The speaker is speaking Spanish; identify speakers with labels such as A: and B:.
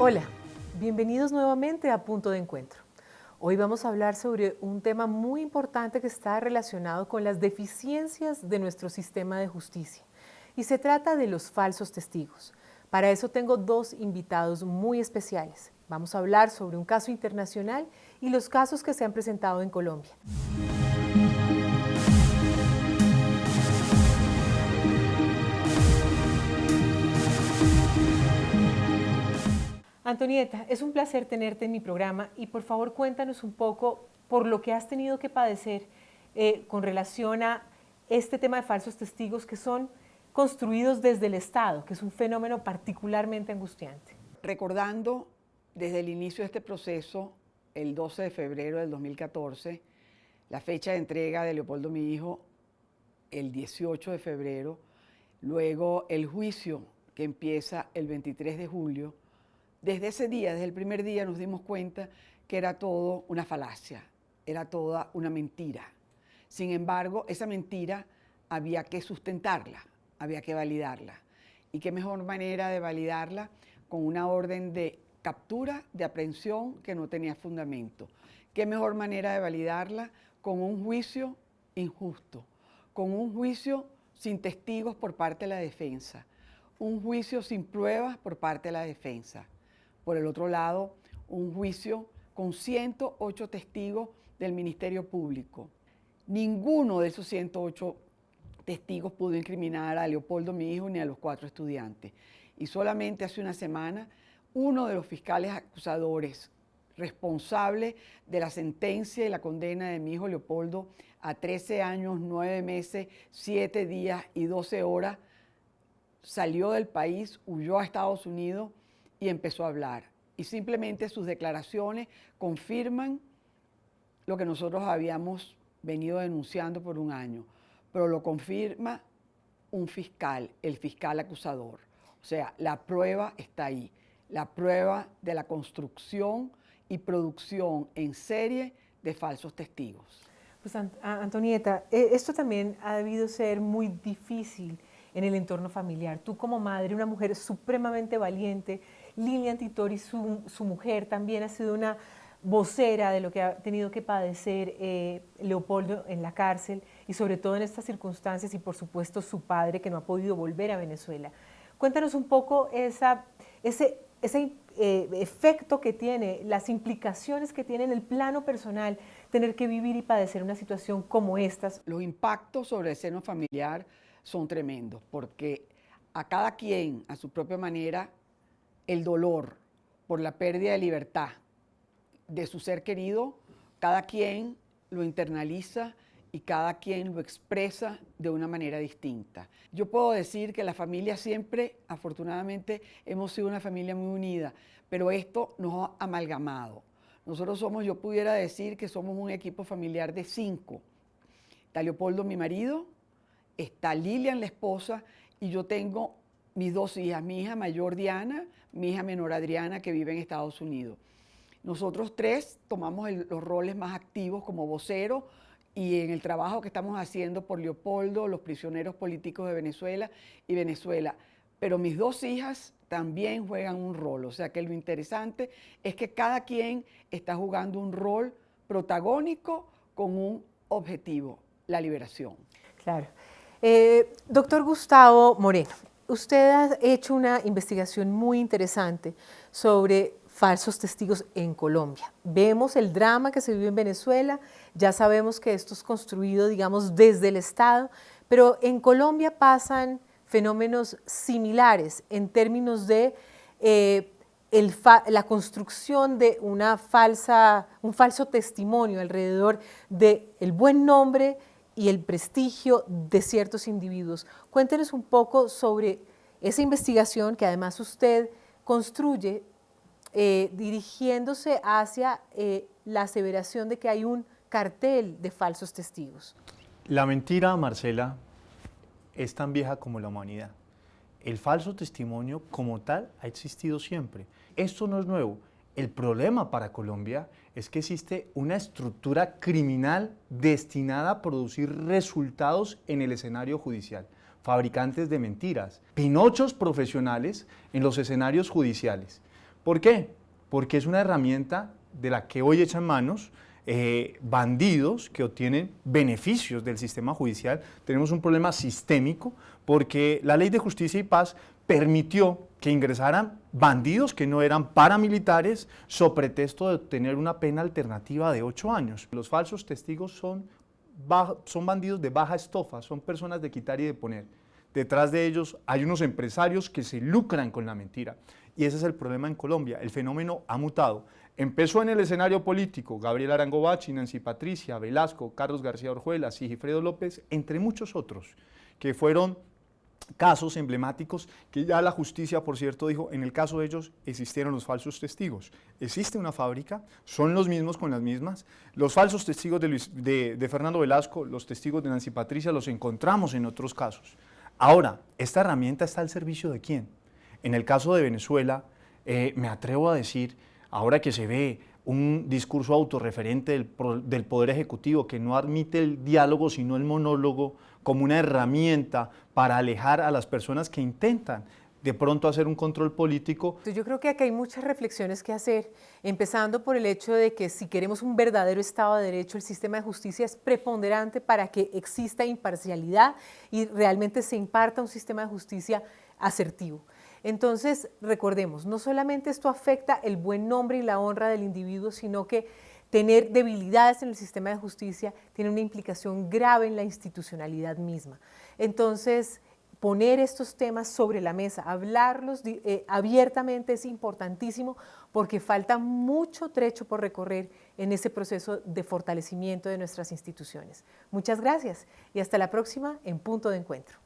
A: Hola, bienvenidos nuevamente a Punto de Encuentro. Hoy vamos a hablar sobre un tema muy importante que está relacionado con las deficiencias de nuestro sistema de justicia y se trata de los falsos testigos. Para eso tengo dos invitados muy especiales. Vamos a hablar sobre un caso internacional y los casos que se han presentado en Colombia. Antonieta, es un placer tenerte en mi programa y por favor cuéntanos un poco por lo que has tenido que padecer con relación a este tema de falsos testigos que son construidos desde el Estado, que es un fenómeno particularmente angustiante.
B: Recordando desde el inicio de este proceso, el 12 de febrero del 2014, la fecha de entrega de Leopoldo, mi hijo, el 18 de febrero, luego el juicio que empieza el 23 de julio, desde ese día, desde el primer día, nos dimos cuenta que era todo una falacia, era toda una mentira. Sin embargo, esa mentira había que sustentarla, había que validarla. ¿Y qué mejor manera de validarla? Con una orden de captura, de aprehensión que no tenía fundamento. ¿Qué mejor manera de validarla? Con un juicio injusto, con un juicio sin testigos por parte de la defensa, un juicio sin pruebas por parte de la defensa. Por el otro lado, un juicio con 108 testigos del Ministerio Público. Ninguno de esos 108 testigos pudo incriminar a Leopoldo, mi hijo, ni a los 4 estudiantes. Y solamente hace una semana, uno de los fiscales acusadores responsable de la sentencia y la condena de mi hijo Leopoldo a 13 años, 9 meses, 7 días y 12 horas, salió del país, huyó a Estados Unidos y empezó a hablar. Y simplemente sus declaraciones confirman lo que nosotros habíamos venido denunciando por un año, pero lo confirma un fiscal, el fiscal acusador. O sea, la prueba está ahí, la prueba de la construcción y producción en serie de falsos testigos.
A: Pues Antonieta, esto también ha debido ser muy difícil en el entorno familiar. Tú como madre, una mujer supremamente valiente, Lilian Titori, su mujer, también ha sido una vocera de lo que ha tenido que padecer Leopoldo en la cárcel y sobre todo en estas circunstancias y por supuesto su padre que no ha podido volver a Venezuela. Cuéntanos un poco ese efecto que tiene, las implicaciones que tiene en el plano personal tener que vivir y padecer una situación como estas.
B: Los impactos sobre el seno familiar son tremendos porque a cada quien, a su propia manera, el dolor por la pérdida de libertad de su ser querido, cada quien lo internaliza y cada quien lo expresa de una manera distinta. Yo puedo decir que la familia siempre, afortunadamente, hemos sido una familia muy unida, pero esto nos ha amalgamado. Nosotros somos, yo pudiera decir que somos un equipo familiar de 5. Está Leopoldo, mi marido, está Lilian, la esposa, y yo tengo mis 2 hijas, mi hija mayor Diana, mi hija menor Adriana, que vive en Estados Unidos. Nosotros 3 tomamos los roles más activos como voceros y en el trabajo que estamos haciendo por Leopoldo, los prisioneros políticos de Venezuela y Venezuela. Pero mis 2 hijas también juegan un rol, o sea que lo interesante es que cada quien está jugando un rol protagónico con un objetivo, la liberación.
A: Claro. Doctor Gustavo Moreno, usted ha hecho una investigación muy interesante sobre falsos testigos en Colombia. Vemos el drama que se vive en Venezuela, ya sabemos que esto es construido, digamos, desde el Estado, pero en Colombia pasan fenómenos similares en términos de la construcción de un falso testimonio alrededor del buen nombre y el prestigio de ciertos individuos. Cuéntenos un poco sobre esa investigación que además usted construye dirigiéndose hacia la aseveración de que hay un cartel de falsos testigos.
C: La mentira, Marcela, es tan vieja como la humanidad. El falso testimonio como tal ha existido siempre. Esto no es nuevo. El problema para Colombia es que existe una estructura criminal destinada a producir resultados en el escenario judicial. Fabricantes de mentiras, pinochos profesionales en los escenarios judiciales. ¿Por qué? Porque es una herramienta de la que hoy echan manos bandidos que obtienen beneficios del sistema judicial. Tenemos un problema sistémico porque la Ley de Justicia y Paz permitió que ingresaran bandidos que no eran paramilitares so pretexto de obtener una pena alternativa de 8 años. Los falsos testigos son bandidos de baja estofa, son personas de quitar y de poner. Detrás de ellos hay unos empresarios que se lucran con la mentira. Y ese es el problema en Colombia. El fenómeno ha mutado. Empezó en el escenario político, Gabriel Arango Bachi, Nancy Patricia, Velasco, Carlos García Orjuela, Sigifredo López, entre muchos otros, que fueron casos emblemáticos que ya la justicia, por cierto, dijo, en el caso de ellos existieron los falsos testigos. Existe una fábrica, son los mismos con las mismas. Los falsos testigos de Fernando Velasco, los testigos de Nancy Patricia, los encontramos en otros casos. Ahora, ¿esta herramienta está al servicio de quién? En el caso de Venezuela, me atrevo a decir, ahora que se ve un discurso autorreferente del Poder Ejecutivo que no admite el diálogo sino el monólogo como una herramienta para alejar a las personas que intentan de pronto hacer un control político.
A: Yo creo que aquí hay muchas reflexiones que hacer, empezando por el hecho de que si queremos un verdadero Estado de Derecho, el sistema de justicia es preponderante para que exista imparcialidad y realmente se imparta un sistema de justicia asertivo. Entonces, recordemos, no solamente esto afecta el buen nombre y la honra del individuo, sino que tener debilidades en el sistema de justicia tiene una implicación grave en la institucionalidad misma. Entonces, poner estos temas sobre la mesa, hablarlos abiertamente es importantísimo porque falta mucho trecho por recorrer en ese proceso de fortalecimiento de nuestras instituciones. Muchas gracias y hasta la próxima en Punto de Encuentro.